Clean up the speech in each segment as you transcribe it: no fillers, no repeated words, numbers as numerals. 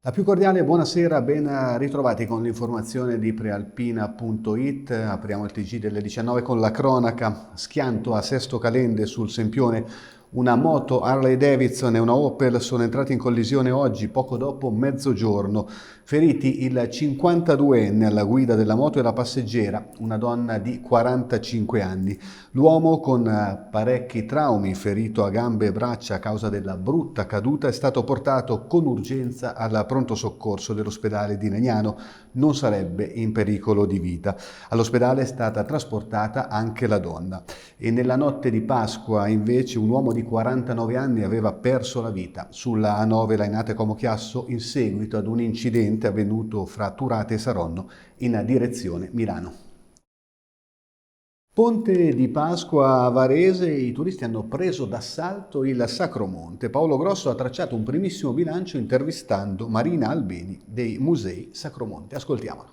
La più cordiale buonasera, ben ritrovati con l'informazione di prealpina.it. Apriamo il TG delle 19 con la cronaca. Schianto a Sesto Calende sul Sempione. Una moto Harley Davidson e una Opel sono entrati in collisione oggi, poco dopo mezzogiorno. Feriti il 52enne alla guida della moto e la passeggera, una donna di 45 anni. L'uomo con parecchi traumi, ferito a gambe e braccia a causa della brutta caduta, è stato portato con urgenza al pronto soccorso dell'ospedale di Legnano. Non sarebbe in pericolo di vita. All'ospedale è stata trasportata anche la donna. E nella notte di Pasqua, invece, un uomo di 49 anni aveva perso la vita sulla A9 Lainate Como Chiasso in seguito ad un incidente avvenuto fra Turate e Saronno in direzione Milano. Ponte di Pasqua a Varese, i turisti hanno preso d'assalto il Sacro Monte. Paolo Grosso ha tracciato un primissimo bilancio intervistando Marina Albeni dei Musei Sacro Monte. Ascoltiamolo.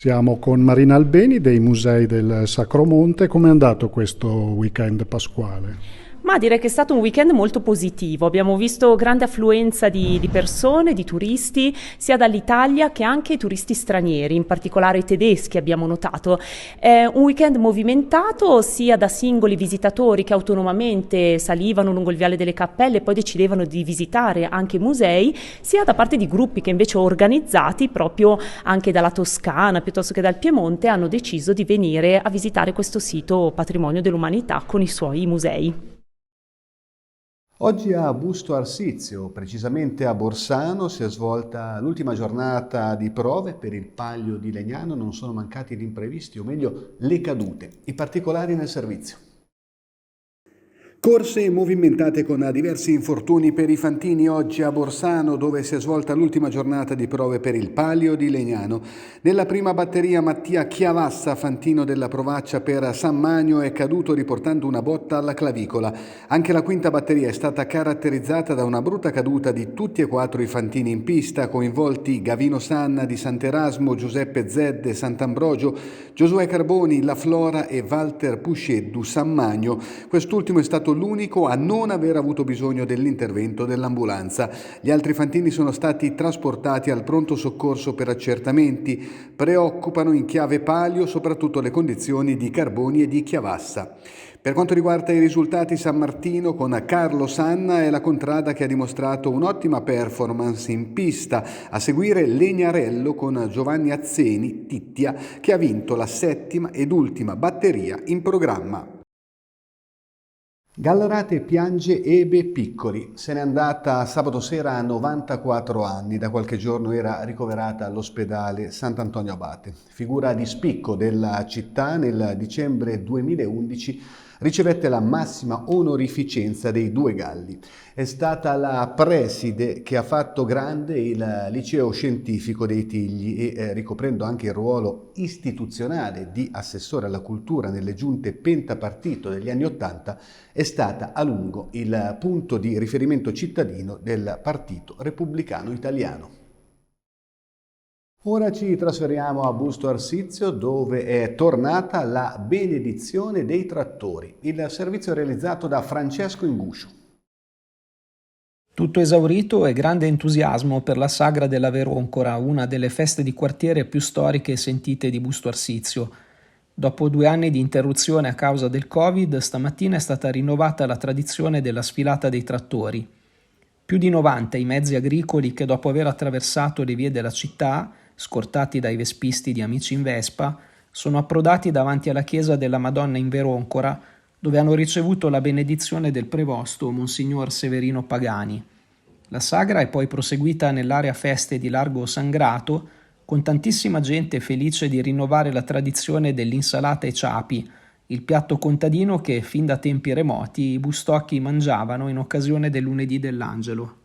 Siamo con Marina Albeni dei Musei del Sacro Monte. Come è andato questo weekend pasquale? Ma direi che è stato un weekend molto positivo. Abbiamo visto grande affluenza di persone, di turisti, sia dall'Italia che anche turisti stranieri, in particolare i tedeschi abbiamo notato. È un weekend movimentato sia da singoli visitatori che autonomamente salivano lungo il Viale delle Cappelle e poi decidevano di visitare anche i musei, sia da parte di gruppi che invece organizzati proprio anche dalla Toscana piuttosto che dal Piemonte hanno deciso di venire a visitare questo sito patrimonio dell'umanità con i suoi musei. Oggi a Busto Arsizio, precisamente a Borsano, si è svolta l'ultima giornata di prove per il Palio di Legnano. Non sono mancati gli imprevisti, o meglio le cadute, i particolari nel servizio. Corse movimentate con diversi infortuni per i fantini oggi a Borsano, dove si è svolta l'ultima giornata di prove per il Palio di Legnano. Nella prima batteria Mattia Chiavassa, fantino della Provaccia per San Magno, è caduto riportando una botta alla clavicola. Anche la quinta batteria è stata caratterizzata da una brutta caduta di tutti e quattro i fantini in pista, coinvolti Gavino Sanna di Sant'Erasmo, Giuseppe Zedde, Sant'Ambrogio, Giosuè Carboni, La Flora e Walter Pusceddu, San Magno. Quest'ultimo è stato l'unico a non aver avuto bisogno dell'intervento dell'ambulanza. Gli altri fantini sono stati trasportati al pronto soccorso per accertamenti. Preoccupano in chiave palio soprattutto le condizioni di Carboni e di Chiavassa. Per quanto riguarda i risultati, San Martino con Carlo Sanna è la contrada che ha dimostrato un'ottima performance in pista. A seguire Legnarello con Giovanni Azzeni, Tittia, che ha vinto la settima ed ultima batteria in programma. Gallarate piange Ebe Piccoli, se n'è andata sabato sera a 94 anni, da qualche giorno era ricoverata all'ospedale Sant'Antonio Abate. Figura di spicco della città, nel dicembre 2011 ricevette la massima onorificenza dei Due Galli. È stata la preside che ha fatto grande il liceo scientifico dei Tigli e ricoprendo anche il ruolo istituzionale di assessore alla cultura nelle giunte pentapartito degli anni '80, è stata a lungo il punto di riferimento cittadino del Partito Repubblicano Italiano. Ora ci trasferiamo a Busto Arsizio, dove è tornata la benedizione dei trattori. Il servizio è realizzato da Francesco Inguscio. Tutto esaurito e grande entusiasmo per la Sagra della Veroncora, una delle feste di quartiere più storiche e sentite di Busto Arsizio. Dopo 2 anni di interruzione a causa del Covid, stamattina è stata rinnovata la tradizione della sfilata dei trattori. Più di 90 i mezzi agricoli che, dopo aver attraversato le vie della città, scortati dai vespisti di Amici in Vespa, sono approdati davanti alla chiesa della Madonna in Veroncora, dove hanno ricevuto la benedizione del prevosto Monsignor Severino Pagani. La sagra è poi proseguita nell'area feste di Largo Sangrato, con tantissima gente felice di rinnovare la tradizione dell'insalata e ciapi, il piatto contadino che fin da tempi remoti i bustocchi mangiavano in occasione del lunedì dell'Angelo.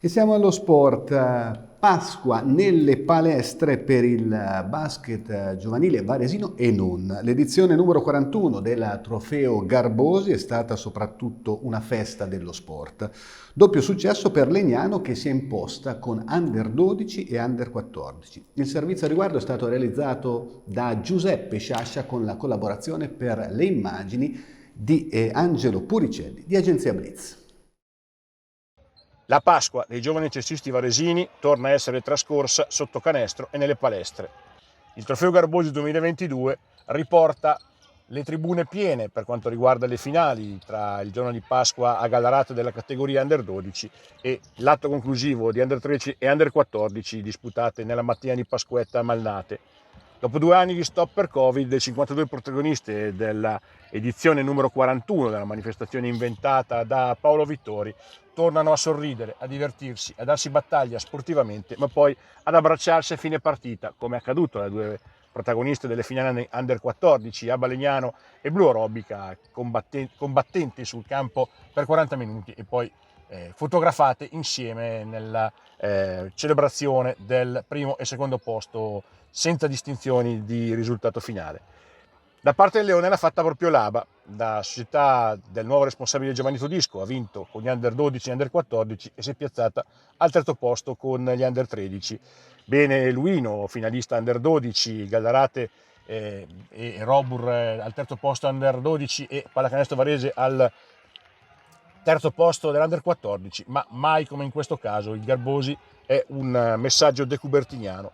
E siamo allo sport. Pasqua nelle palestre per il basket giovanile varesino e non. L'edizione numero 41 del Trofeo Garbosi è stata soprattutto una festa dello sport. Doppio successo per Legnano, che si è imposta con Under 12 e Under 14. Il servizio a riguardo è stato realizzato da Giuseppe Sciascia con la collaborazione per le immagini di Angelo Puricelli di Agenzia Blitz. La Pasqua dei giovani cestisti varesini torna a essere trascorsa sotto canestro e nelle palestre. Il Trofeo Garbosi 2022 riporta le tribune piene per quanto riguarda le finali tra il giorno di Pasqua a Gallarate della categoria Under 12 e l'atto conclusivo di Under 13 e Under 14 disputate nella mattina di Pasquetta a Malnate. Dopo 2 anni di stop per Covid, le 52 protagoniste della edizione numero 41 della manifestazione inventata da Paolo Vittori tornano a sorridere, a divertirsi, a darsi battaglia sportivamente, ma poi ad abbracciarsi a fine partita, come è accaduto alle 2 protagoniste delle finali Under 14, Abba Legnano e Blu Arobica, combattenti sul campo per 40 minuti e poi fotografate insieme nella celebrazione del primo e secondo posto senza distinzioni di risultato finale. Da parte del Leone l'ha fatta proprio l'ABA, la società del nuovo responsabile Giovanni Todisco, ha vinto con gli Under 12 e Under 14 e si è piazzata al terzo posto con gli Under 13. Bene Luino, finalista Under 12, Gallarate e Robur al terzo posto Under 12 e Pallacanestro Varese al terzo posto dell'Under 14, ma mai come in questo caso il Garbosi è un messaggio decubertiniano.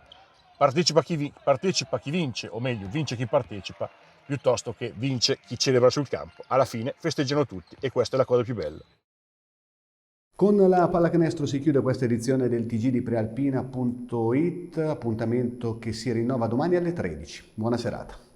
Partecipa chi vince, o meglio, vince chi partecipa, piuttosto che vince chi celebra sul campo. Alla fine festeggiano tutti e questa è la cosa più bella. Con la pallacanestro si chiude questa edizione del TG di Prealpina.it, appuntamento che si rinnova domani alle 13. Buona serata.